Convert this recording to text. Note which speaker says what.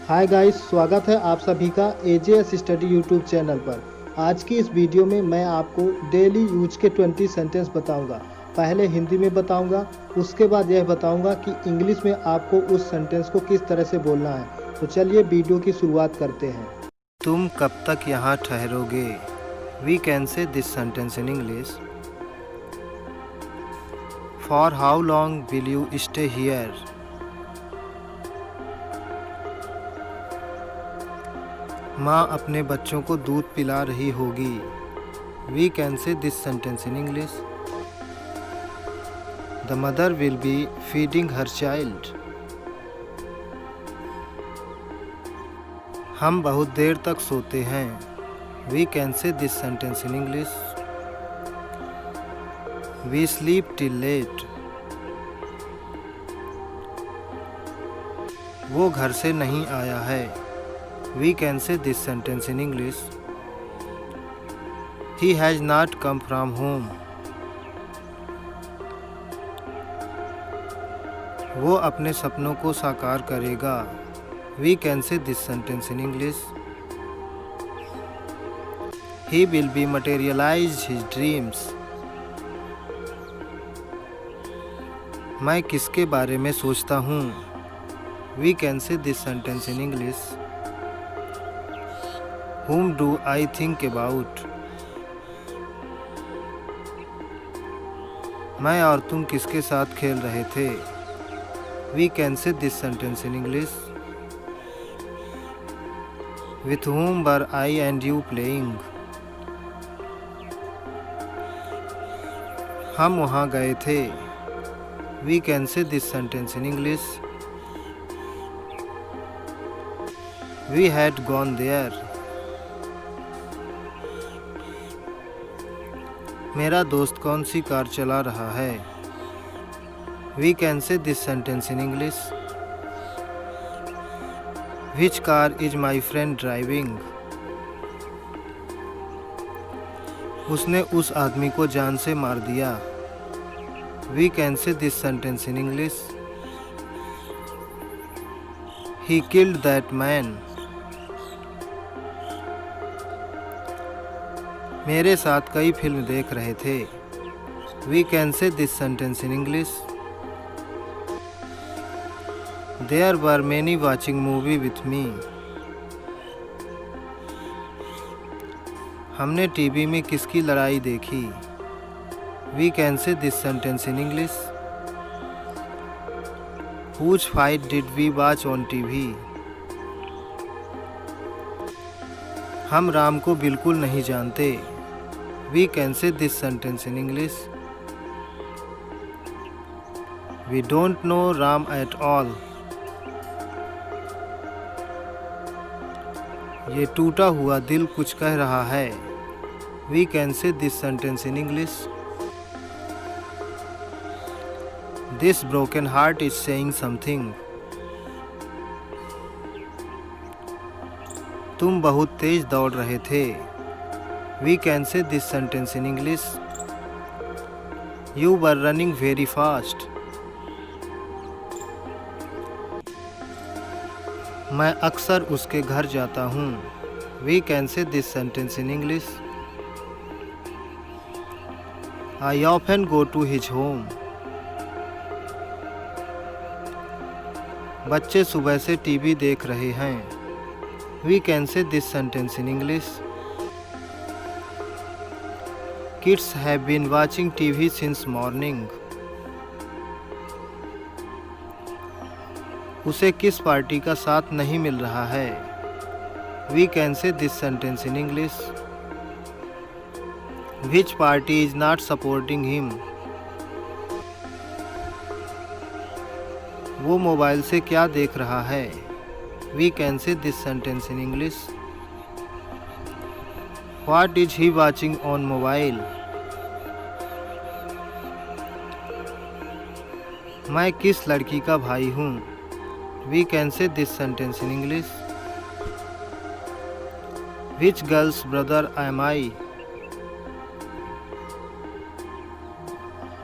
Speaker 1: Hi guys, स्वागत है आप सभी का एजेएस स्टडी यूट्यूब चैनल पर। आज की इस वीडियो में मैं आपको डेली यूज के 20 सेंटेंस बताऊंगा। पहले हिंदी में बताऊंगा, उसके बाद यह बताऊंगा कि इंग्लिश में आपको उस सेंटेंस को किस तरह से बोलना है। तो चलिए वीडियो की शुरुआत करते हैं।
Speaker 2: तुम कब तक यहाँ ठहरोगे? We can say this sentence in English. For how long will you stay here? माँ अपने बच्चों को दूध पिला रही होगी। We can say this sentence in English. The mother will be feeding her child. हम बहुत देर तक सोते हैं। We can say this sentence in English. We sleep till late. वो घर से नहीं आया है। We can say this sentence in English. He has not come from home. वो अपने सपनों को साकार करेगा। We can say this sentence in English. He will be materialize his dreams. मैं किसके बारे में सोचता हूँ? We can say this sentence in English. Whom do I think about? मैं और तुम किसके साथ खेल रहे थे? We can say this sentence in English. With whom were I and you playing? हम वहाँ गए थे। We can say this sentence in English. We had gone there. मेरा दोस्त कौन सी कार चला रहा है? We can say this sentence in English. Which car is my friend driving? उसने उस आदमी को जान से मार दिया। We can say this sentence in English. He killed that man. मेरे साथ कई फिल्म देख रहे थे। We can say this sentence in English. There were many watching movie with me. हमने टीवी में किसकी लड़ाई देखी? We can say this sentence in English. Whose fight did we watch on TV? हम राम को बिल्कुल नहीं जानते। We can say this sentence in English. We don't know Ram at all. ये टूटा हुआ दिल कुछ कह रहा है। We can say this sentence in English. This broken heart is saying something. तुम बहुत तेज दौड़ रहे थे। We can say this sentence in English. You were running very fast. मैं अक्सर उसके घर जाता हूँ। We can say this sentence in English. I often go to his home. बच्चे सुबह से टीवी देख रहे हैं। We can say this sentence in English. Kids have been watching TV since morning. उसे किस पार्टी का साथ नहीं मिल रहा है? We can say this sentence in English. Which party is not supporting him? वो मोबाइल से क्या देख रहा है? We can say this sentence in English. What is he watching on mobile? मैं किस लड़की का भाई हूँ? We can say this sentence in English. Which girl's brother am I?